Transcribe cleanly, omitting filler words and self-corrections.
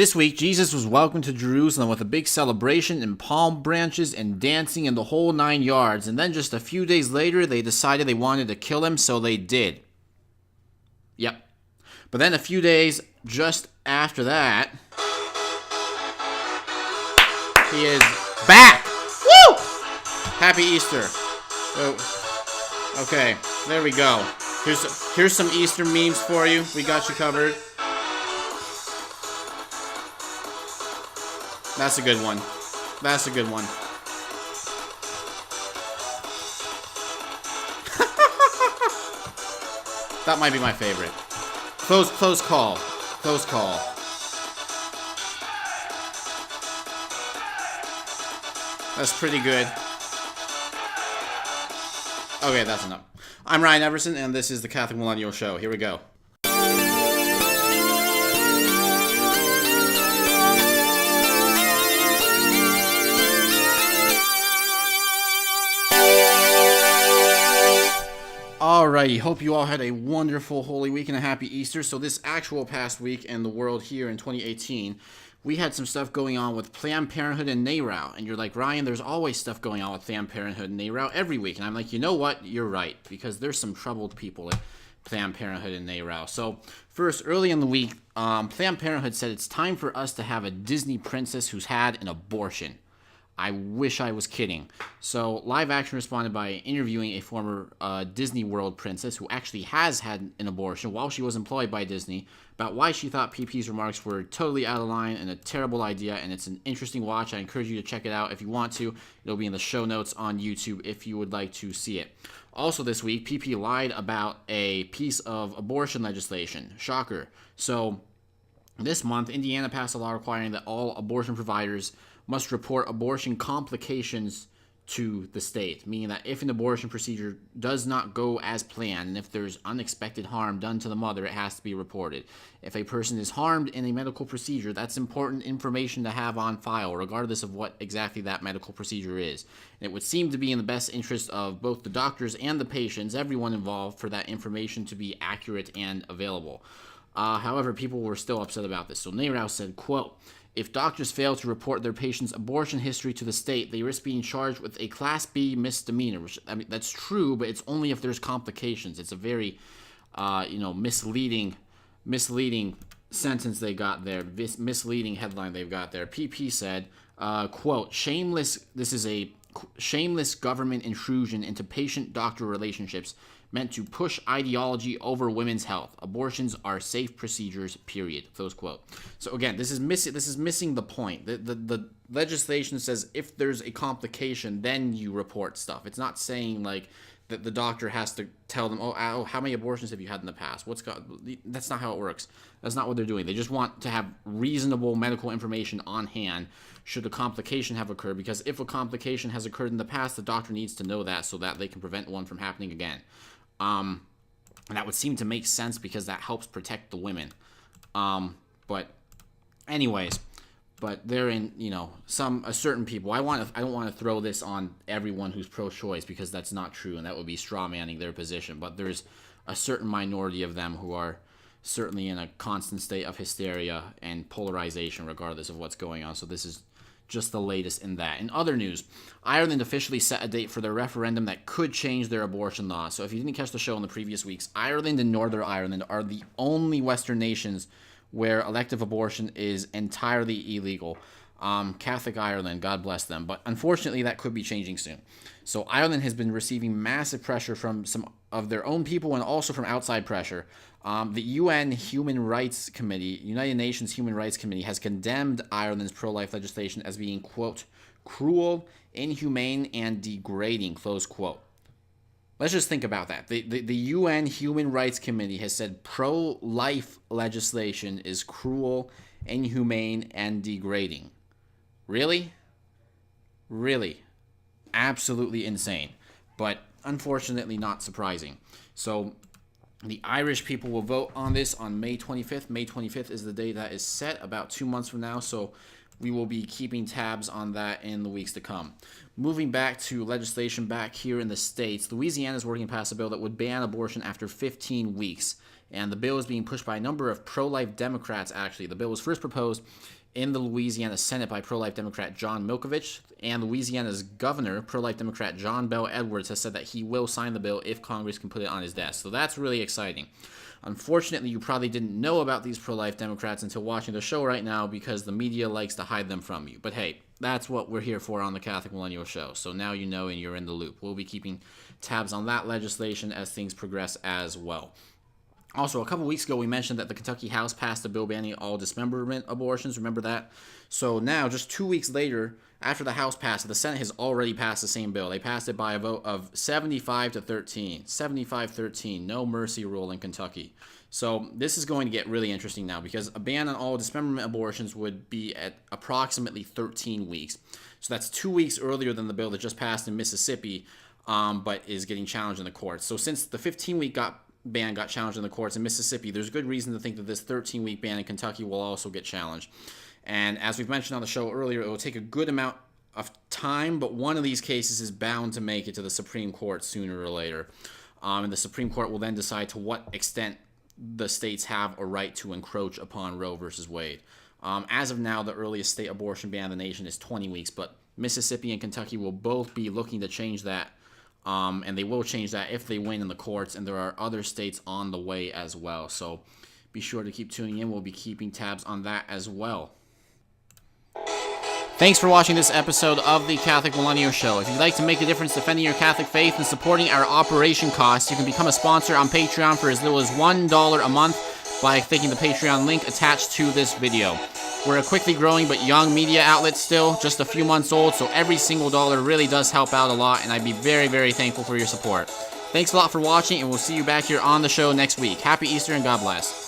This week, Jesus was welcomed to Jerusalem with a big celebration and palm branches and dancing and the whole 9 yards. And then just a few days later, they decided they wanted to kill him, so they did. Yep. But then a few days just after that, he is back. Woo! Happy Easter. Oh, okay, there we go. Here's some Easter memes for you. We got you covered. That's a good one. That's a good one. That might be my favorite. Close call. Close call. That's pretty good. Okay, that's enough. I'm Ryan Everson, and this is the Catholic Millennial Show. Here we go. Alrighty, hope you all had a wonderful Holy Week and a happy Easter. So this actual past week in the world here in 2018, we had some stuff going on with Planned Parenthood and NARAL. And you're like, Ryan, there's always stuff going on with Planned Parenthood and NARAL every week. And I'm like, you know what? You're right, because there's some troubled people at Planned Parenthood and NARAL. So first, early in the week, Planned Parenthood said it's time for us to have a Disney princess who's had an abortion. I wish I was kidding. So Live Action responded by interviewing a former Disney World princess who actually has had an abortion while she was employed by Disney about why she thought PP's remarks were totally out of line and a terrible idea, and it's an interesting watch. I encourage you to check it out if you want to. It'll be in the show notes on YouTube if you would like to see it. Also this week, PP lied about a piece of abortion legislation. Shocker. So this month, Indiana passed a law requiring that all abortion providers must report abortion complications to the state, meaning that if an abortion procedure does not go as planned and if there's unexpected harm done to the mother, it has to be reported. If a person is harmed in a medical procedure, that's important information to have on file, regardless of what exactly that medical procedure is. And it would seem to be in the best interest of both the doctors and the patients, everyone involved, for that information to be accurate and available. However, people were still upset about this. So NARAL said, quote, "If doctors fail to report their patient's abortion history to the state, they risk being charged with a Class B misdemeanor." Which, I mean, that's true, but it's only if there's complications. It's a very, misleading sentence they got there. Misleading headline they've got there. PP said, quote, "This is a shameless government intrusion into patient-doctor relationships meant to push ideology over women's health. Abortions are safe procedures, period." Close quote. So again, this is missing the point. The legislation says if there's a complication, then you report stuff. It's not saying like that the doctor has to tell them, oh, how many abortions have you had in the past? That's not how it works. That's not what they're doing. They just want to have reasonable medical information on hand should a complication have occurred, because if a complication has occurred in the past, the doctor needs to know that so that they can prevent one from happening again. And that would seem to make sense because that helps protect the women. But they're in, a certain people. I don't want to throw this on everyone who's pro-choice, because that's not true, and that would be straw-manning their position. But there's a certain minority of them who are certainly in a constant state of hysteria and polarization, regardless of what's going on. So this is just the latest in that. In other news, Ireland officially set a date for their referendum that could change their abortion law. So if you didn't catch the show in the previous weeks, Ireland and Northern Ireland are the only Western nations where elective abortion is entirely illegal. Catholic Ireland, God bless them. But unfortunately, that could be changing soon. So Ireland has been receiving massive pressure from some of their own people and also from outside pressure. The United Nations Human Rights Committee has condemned Ireland's pro-life legislation as being, quote, "cruel, inhumane, and degrading," close quote. Let's just think about that. The UN Human Rights Committee has said pro-life legislation is cruel, inhumane, and degrading. Really? Really? Absolutely insane. But unfortunately not surprising. So the Irish people will vote on this on May 25th. May 25th is the day that is set, about 2 months from now. So we will be keeping tabs on that in the weeks to come. Moving back to legislation back here in the States, Louisiana is working past a bill that would ban abortion after 15 weeks. And the bill is being pushed by a number of pro-life Democrats, actually. The bill was first proposed in the Louisiana Senate by pro-life Democrat John Milkovich, and Louisiana's governor, pro-life Democrat John Bel Edwards, has said that he will sign the bill if Congress can put it on his desk. So that's really exciting. Unfortunately, you probably didn't know about these pro-life Democrats until watching the show right now because the media likes to hide them from you. But hey, that's what we're here for on the Catholic Millennial Show. So now you know and you're in the loop. We'll be keeping tabs on that legislation as things progress as well. Also, a couple weeks ago, we mentioned that the Kentucky House passed a bill banning all dismemberment abortions. Remember that? So now, just 2 weeks later, after the House passed it, the Senate has already passed the same bill. They passed it by a vote of 75-13. 75-13. No mercy rule in Kentucky. So this is going to get really interesting now because a ban on all dismemberment abortions would be at approximately 13 weeks. So that's 2 weeks earlier than the bill that just passed in Mississippi, but is getting challenged in the courts. So since the 15-week ban got challenged in the courts in Mississippi, there's good reason to think that this 13-week ban in Kentucky will also get challenged. And as we've mentioned on the show earlier, it will take a good amount of time, but one of these cases is bound to make it to the Supreme Court sooner or later. And the Supreme Court will then decide to what extent the states have a right to encroach upon Roe versus Wade. As of now, the earliest state abortion ban in the nation is 20 weeks, but Mississippi and Kentucky will both be looking to change that. And they will change that if they win in the courts, and there are other states on the way as well. So be sure to keep tuning in. We'll be keeping tabs on that as well. Thanks for watching this episode of the Catholic Millennial Show. If you'd like to make a difference defending your Catholic faith and supporting our operation costs, you can become a sponsor on Patreon for as little as $1 a month by clicking the Patreon link attached to this video. We're a quickly growing but young media outlet still, just a few months old, so every single dollar really does help out a lot, and I'd be very, very thankful for your support. Thanks a lot for watching, and we'll see you back here on the show next week. Happy Easter and God bless.